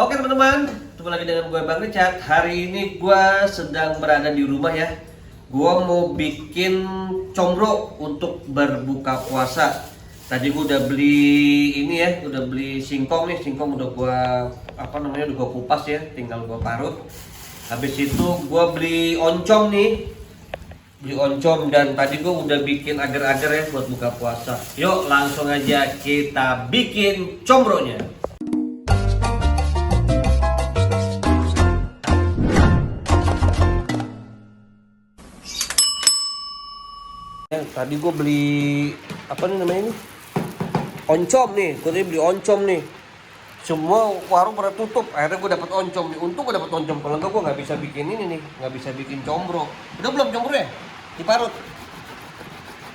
Oke teman-teman, ketemu lagi dengan gue Bang Richard. Hari ini gue sedang berada di rumah ya. Gue mau bikin combro untuk berbuka puasa. Tadi gue udah beli ini ya, udah beli singkong nih. Singkong udah gue udah gue kupas ya, tinggal gue parut. Habis itu gue beli oncom nih, beli oncom, dan tadi gue udah bikin agar-agar ya buat buka puasa. Yuk langsung aja kita bikin combronya. Ya, tadi gue beli apa nih namanya ini? Oncom nih, gue tadi beli oncom nih. Semua warung pada tutup, akhirnya gue dapet oncom nih. Untung gue dapet oncom, kalau enggak gue nggak bisa bikin ini nih, nggak bisa bikin combro. Udah belum combro ya? Diparut.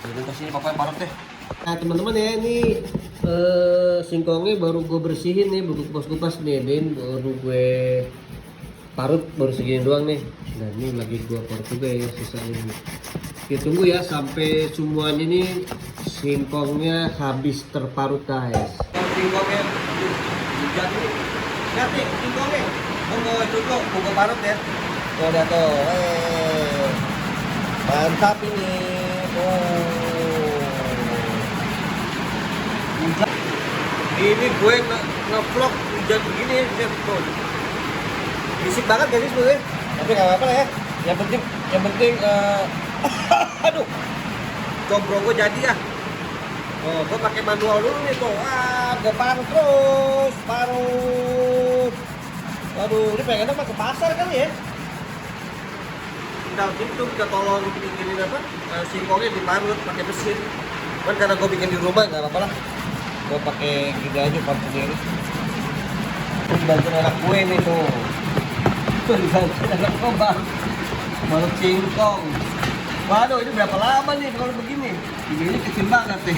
Jadi kasih papa yang parut deh. Nah teman-teman ya, ini singkongnya baru gue bersihin nih, baru kupas-kupas nih, dan baru gue parut baru segini doang nih. Nah ini lagi gue parut juga ya sisanya nih. Kita tunggu ya sampai semuanya ini singkongnya habis terparut guys. Singkongnya jadi lihat nih singkongnya. Mau tutup, mau parut ya. Tuh lihat tuh. Mantap ini. Ini gue nge-vlog hujan begini ya, tuh. Bisik banget guys sebenarnya. Tapi nggak apa-apa lah ya. Yang penting aduh, combro gue jadi ya. Oh, gue pakai manual dulu nih tuh. Gue parut terus, parut. Aduh, ini pengennya mah ke pasar kali ya. Tinggal gitu kita tolong bikinin apa? Singkongnya diparut pakai mesin. Kan karena gue bikin di rumah nggak apa-apa lah. Gue pakai gini aja parut sendiri. Terus dibantu anak gue nih tuh. Tuh dibantu anak gue parut singkong. Waduh, ini berapa lama nih kalau begini? Videonya kecil banget nih.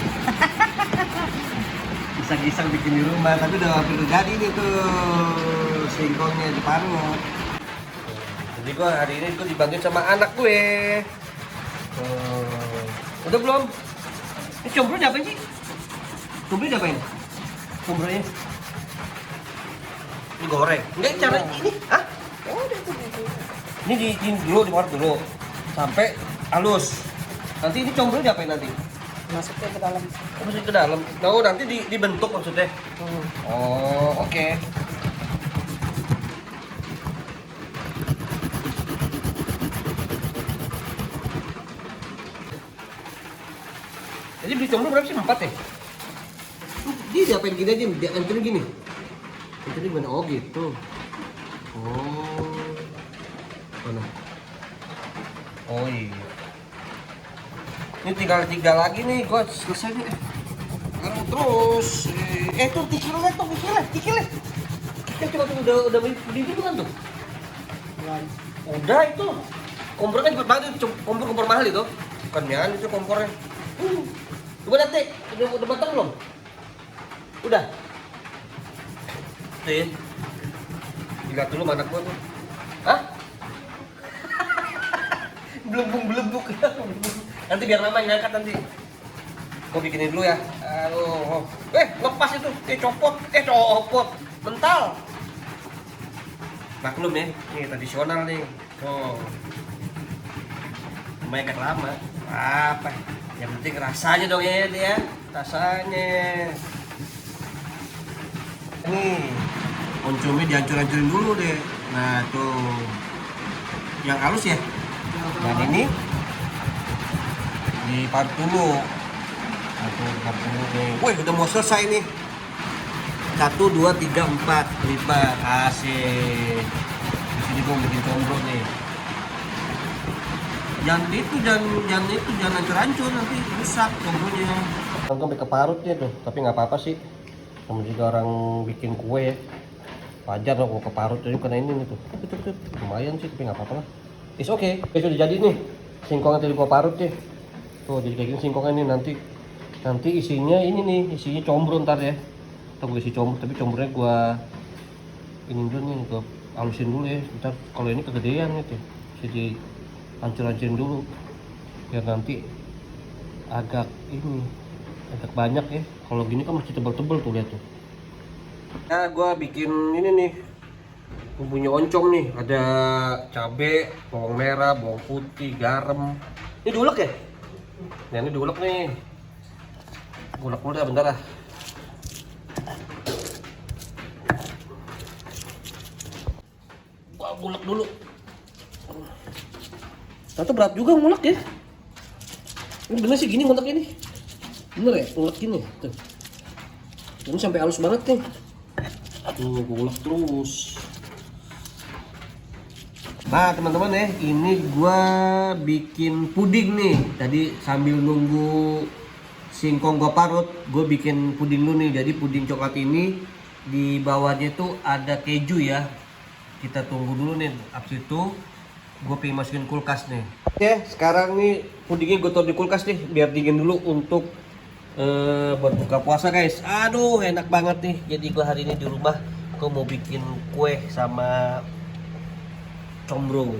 Iseng-iseng bikin di rumah, tapi udah hampir jadi nih tuh singkongnya diparut. Jadi gua hari ini tuh dibantuin sama anak gue. Udah belum? Ini combro diapain sih? Combro diapain? Combronya? Ini goreng. Enggak cara ini? Hah? Ini di dulu, diparut dulu sampai halus. Nanti ini combro diapain nanti? Masuknya ke dalam. Oh, masuk ke dalam. Oh, nanti dibentuk maksudnya. Oh, oke. Jadi beli combro berapa sih? 4 ya? Dia diapain gini aja? Dia anterin gini. Anterin gimana? Oh, gitu. Oh. Mana? Oh iya. Ini tinggal 3 lagi nih, gue selesai nih. Terus, tuh tikilnya tuh, tikilnya. Kita coba tuh udah beli dulu kan tuh. Udah itu. Kompor kan cepet banget itu, kompor mahal itu. Bukan ya, itu kompornya. Coba lihat deh, udah matang belum? Udah. Tuh ya. Lihat dulu mana gua tuh. Hah? Belum. Nanti biar mama yang ngangkat nanti. Gua bikinin dulu ya. Aduh. Lepas itu. Copot. Mental. Maklum ya. Ini tradisional nih. Oh. Lumayan agak lama. Apa? Yang penting rasanya dong ya dia. Rasanya. Nih. Oncomnya dihancur-hancurin dulu deh. Nah tuh. Yang halus ya. Dan ini diparut dulu. Parut dulu nih. Wih, udah mau selesai nih. 1, 2, 3, 4 lipat. Asik. Di sini gue bikin combro nih. Jangan hancur-hancur, nanti rusak combronya. Kan sampai keparut ya tuh, tapi nggak apa-apa sih. Sama juga orang bikin kue ya. Wajar loh kalau keparut jadi karena ini nih tuh. Lumayan sih, tapi nggak apa-apa lah. It's okay. Oke, sudah jadi nih. Singkongnya tadi gua parut ya. Tuh, jadi kayak gini singkongnya nih nanti isinya ini nih, isinya combro ntar ya. Ntar gua isi combro, tapi combronya gua ini dulu nih, gua halusin dulu ya. Ntar kalau ini kegedean gitu. Jadi hancur-hancurin dulu. Biar nanti agak banyak ya. Kalau gini kan masih tebel-tebel tuh lihat tuh. Nah, gua bikin ini nih Bumbunya oncom nih, ada cabe, bawang merah, bawang putih, garam. Ini diulek ya? Nah, ini diulek nih. Ulek dulu dah, bentar lah. Wah, ulek dulu. Ternyata berat juga ngulek ya. Ini bener sih gini ngulek ini. Bener ya, ngulek gini. Tuh. Ini sampai halus banget nih. Tuh, gue ulek terus. Nah teman-teman ya, ini gua bikin puding nih. Tadi sambil nunggu singkong gua parut, gue bikin puding dulu nih. Jadi puding coklat ini di bawahnya tuh ada keju ya. Kita tunggu dulu nih. Abis itu gue pengen masukin kulkas nih. Oke, sekarang nih pudingnya gue taruh di kulkas nih biar dingin dulu untuk buat buka puasa guys. Aduh enak banget nih. Jadi gue hari ini di rumah gue mau bikin kue sama combro.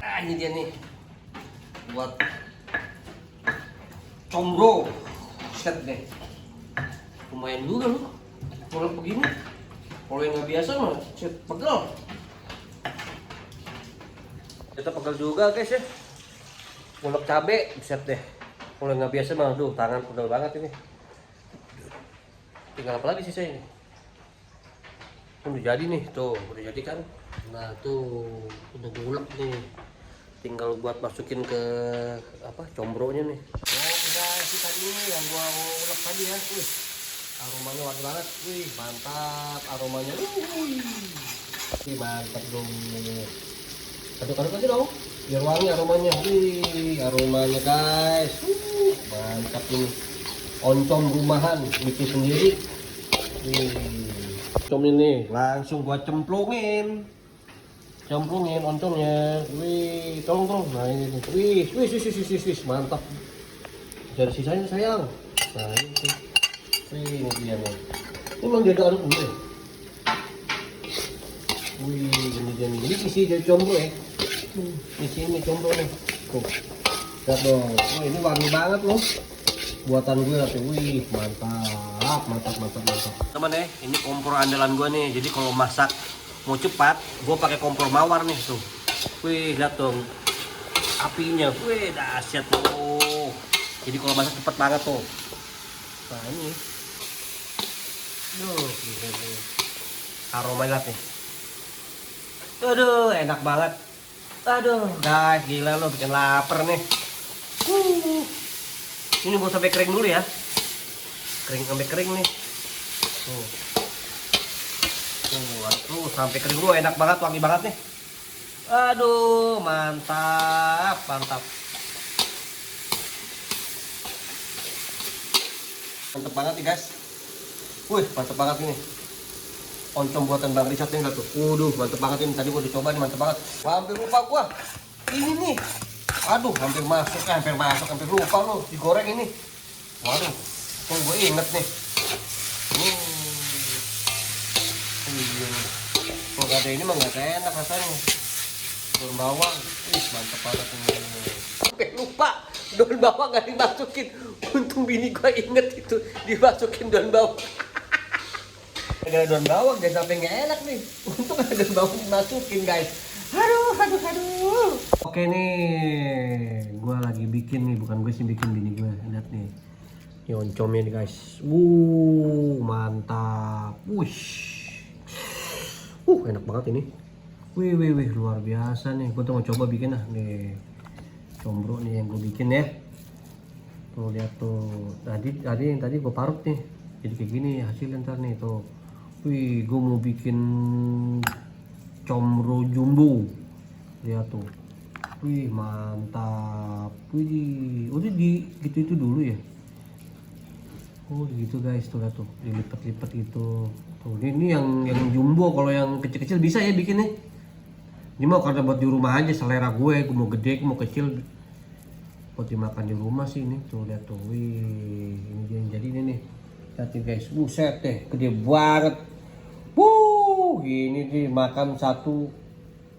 Nah ini dia nih buat combro. Set deh, lumayan juga loh kalau begini. Kalau yang nggak biasa mah set pegel. Kita pegel juga guys ya. Ngulek cabe set deh. Kalau nggak biasa mah aduh tangan pegel banget ini. Tinggal apa lagi sisa ini? Udah jadi nih, tuh udah jadi kan. Nah tuh udah ngulek nih, tinggal buat masukin ke apa combronya nih. Oh udah sih tadi yang gua ulek tadi ya. Wih, aromanya wangi banget. Wih mantap aromanya. Wih mantap dong. Aduk-aduk aja dong biar wangi aromanya. Wih aromanya guys. Mantap ini. Oncom rumahan bikin sendiri. Oncom ini langsung gua cemplungin oncomnya. Wih tolong nah ini nih. Wih mantap. Jadi sisanya sayang. Nah ini wih ini dia nih. Ini memang dia aduk dulu ya. Wih ini dia nih. Ini isi dari combro ya. Isi ini combro nih. Tuh lihat dong. Wih ini wangi banget loh buatan gue tuh. Wih mantap teman ya. Ini kompor andalan gue nih. Jadi kalau masak mau cepat gue pakai kompor mawar nih tuh. Wih lihat dong apinya. Wih dahsyat tuh. Jadi kalau masak cepet banget tuh. Nah ini duh gini. Aroma lihat nih. Aduh enak banget. Aduh guys gila lo bikin lapar nih. Ini gue sampai kering dulu ya. Sampai kering nih. Tuh sampai kering dulu, enak banget, wangi banget nih. Aduh, mantap. Mantap banget nih guys. Wih, mantap banget ini. Oncom buatan Bang Richard nih tuh. Waduh, mantap banget ini. Tadi gua udah coba nih, mantap banget. Wah, hampir lupa gua. Ini nih. Aduh, hampir lupa loh digoreng ini. Waduh, kok gue inget nih. Kalau gak ada ini mah gak enak rasanya. Daun bawang, mantap banget ini. Sampai lupa, daun bawang gak dimasukin. Untung bini gue inget itu dimasukin daun bawang. Ada daun bawang jangan sampai gak enak nih. Untung ada daun bawang dimasukin guys. Aduh. Oke nih, gue lagi bikin nih, bukan gue sih bikin, bini gue. Lihat nih, ini oncomnya nih guys. Mantap. Enak banget ini. Wih, luar biasa nih. Gue tuh mau coba bikin nih combro nih yang gue bikin ya. Tuh lihat tuh. Tadi gue parut nih. Jadi kayak gini hasilnya ntar nih tuh. Wih, gue mau bikin combro jumbo. Lihat tuh. Wih, mantap. Wih, udah gitu itu dulu ya. Oh gitu guys, tuh lihat tuh, dilipat-lipat gitu. Tuh ini yang jumbo, kalau yang kecil-kecil bisa ya bikinnya. Ini mau karena buat di rumah aja, selera gue mau gede, mau kecil, buat dimakan di rumah sih ini. Tuh lihat tuh, wih, ini dia yang jadi ini nih. Lihatin guys, buset deh, gede banget. Gini nih makan satu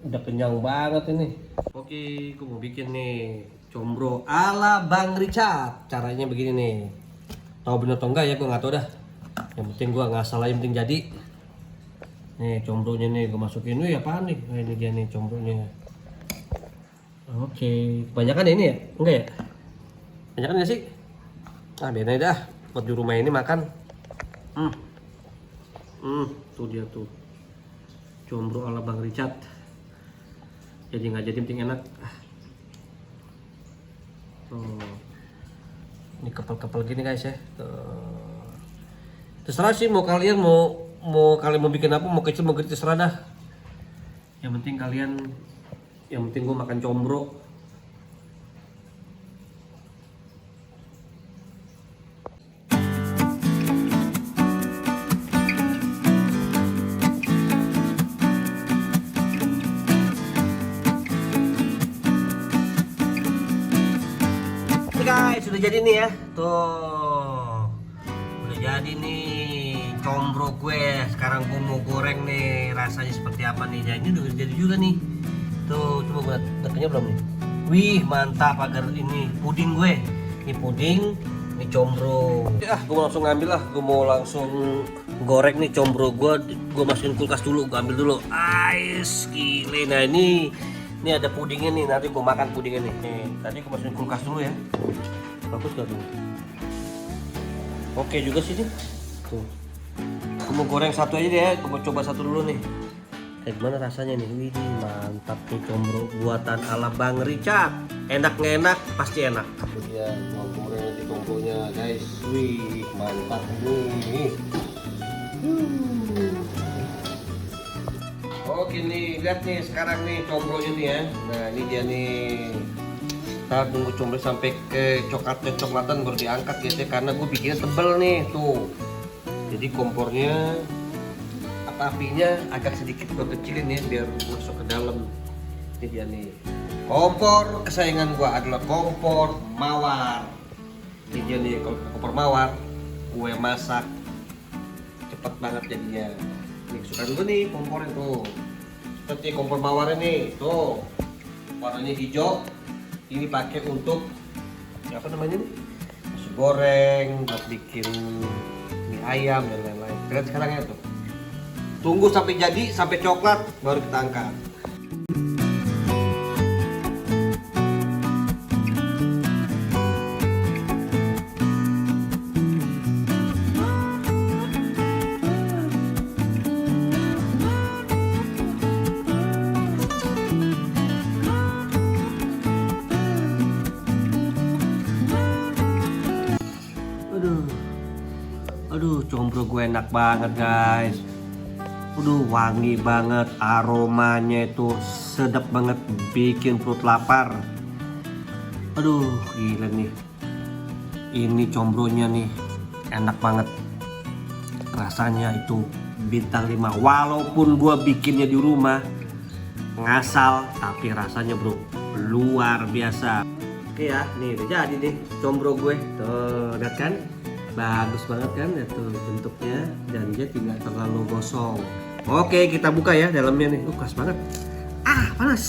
udah kenyang banget ini. Oke, gue mau bikin nih combro ala Bang Richard. Caranya begini nih. Tahu bener atau enggak ya gue nggak tahu dah. Yang penting gue nggak salah, yang penting jadi. Nih combronya nih gue masukin. Wih apaan nih? Nah, ini dia nih combronya. Oke, kebanyakan ini ya? Enggak ya? Kebanyakan nggak sih? Ah biarin aja dah. Buat di rumah ini makan. Tuh dia tuh. Combro ala Bang Richard. Jadi nggak jadi penting enak. Oh. Ini kepal-kepal gini guys ya. Terserah sih mau kalian mau kalian mau bikin apa, mau kecil mau gede terserah dah. Yang penting gue makan combro. Oke guys, sudah jadi nih ya. Tuh. Udah jadi nih combro gue. Sekarang gue mau goreng nih. Rasanya seperti apa nih? Jadi udah jadi juga nih. Tuh, coba gue dekatnya belum nih. Wih, mantap agar ini puding gue. Ini puding, ini combro. Gue mau langsung ngambil lah. Gue mau langsung goreng nih combro gue. Gue masukin kulkas dulu, gue ambil dulu. Ais, gile. Nah ini ada pudingnya nih. Nanti gue makan pudingnya nih. Nih, tadi gue masukin kulkas dulu ya. Bagus gak tuh? Oke juga sih nih. Tuh. Gue mau goreng satu aja deh ya. Gue mau coba satu dulu nih. Kayak gimana rasanya nih? Wih, mantap nih combro buatan ala Bang Richard. Enak nggak enak? Pasti enak. Itu dia mau goreng di combronya guys. Wih, mantap nih. Oke nih, lihat nih sekarang nih combronya nih ya. Nah ini dia nih. Kita tunggu combro sampai ke coklatan baru diangkat guys ya. Karena gue bikinnya tebel nih tuh. Jadi kompornya apinya agak sedikit gue kecilin ya biar masuk ke dalam. Ini dia nih kompor kesayangan gue adalah kompor mawar. Ini dia nih kompor mawar, gue masak cepet banget jadinya. Ini kesukaan gue nih kompornya tuh seperti kompor mawar ini tuh warnanya hijau. Ini pakai untuk apa namanya nih, nasi goreng, buat bikin mie ayam dan lain-lain. Lihat sekarang ya tuh. Tunggu sampai jadi, sampai coklat, baru kita angkat. Aduh, combro gue enak banget guys. Aduh, wangi banget, aromanya itu sedap banget, bikin perut lapar. Aduh, gila nih. Ini combronya nih, enak banget. Rasanya itu bintang 5. Walaupun gua bikinnya di rumah, ngasal, tapi rasanya bro, luar biasa. Oke ya, nih udah jadi nih combro gue. Tuh, lihat kan? Bagus banget kan ya tuh bentuknya, dan dia tidak terlalu gosong. Oke, kita buka ya dalamnya nih. Keras banget. Panas.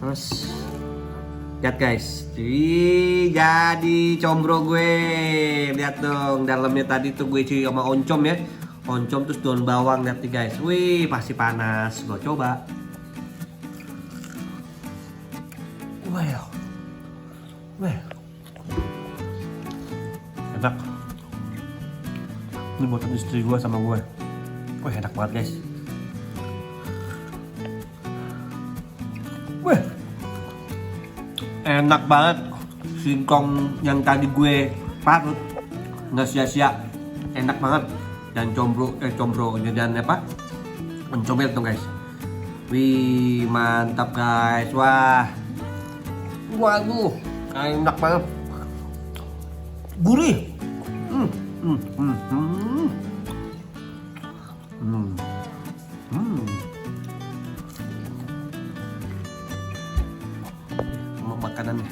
Panas. Lihat guys. Jadi combro gue. Lihat dong dalamnya tadi tuh gue cuy sama oncom ya. Oncom terus daun bawang, lihat nih guys. Wih, pasti panas. Gue coba. Wah. Enak. Ini buatan istri gue sama gue. Wah, enak banget guys. Wah, enak banget. Singkong yang tadi gue parut nggak sia-sia. Enak banget. Dan combronya dan apa? Mencomel tuh guys. Wih, mantap guys. Wah. Waduh, enak banget. Gurih. Mau makanannya.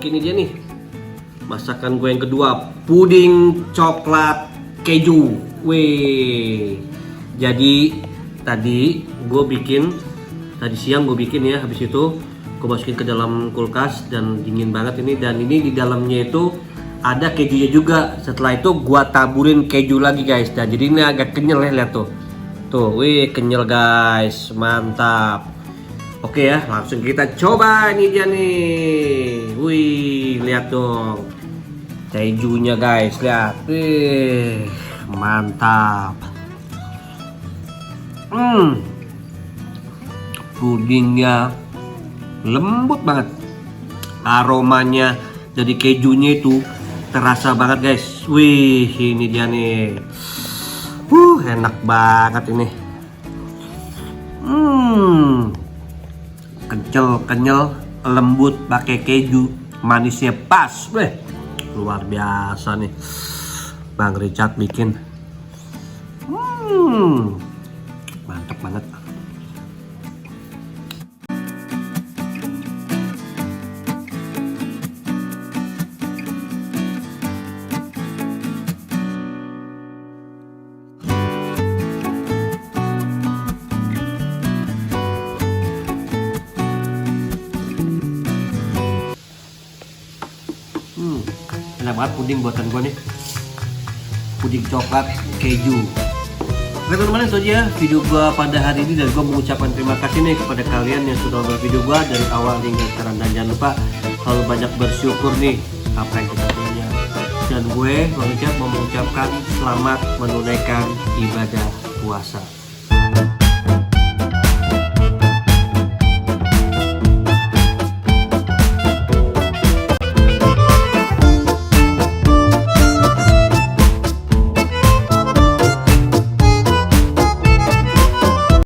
Oke, ini dia nih masakan gue yang kedua, puding coklat keju. Wih, jadi tadi siang gue bikin ya, habis itu gue masukin ke dalam kulkas dan dingin banget ini, dan ini di dalamnya itu ada kejunya juga. Setelah itu gue taburin keju lagi guys, dan jadi ini agak kenyal ya, lihat tuh, wih kenyal guys, mantap. Oke ya, langsung kita coba. Ini dia nih, wih lihat dong kejunya guys, lihat, wih mantap. Pudingnya lembut banget, aromanya dari kejunya itu terasa banget guys. Wih, ini dia nih, enak banget ini. Kenyal, lembut, pakai keju, manisnya pas. Wih, luar biasa nih Bang Richard bikin. Mantap banget. Enak banget puding buatan gue nih, puding coklat keju. Oke teman-teman, itu aja video gue pada hari ini, dan gue mengucapkan terima kasih nih kepada kalian yang sudah nonton video gue dari awal hingga sekarang, dan jangan lupa selalu banyak bersyukur nih apa yang kita punya. Dan gue Bang Richard mau mengucapkan selamat menunaikan ibadah puasa.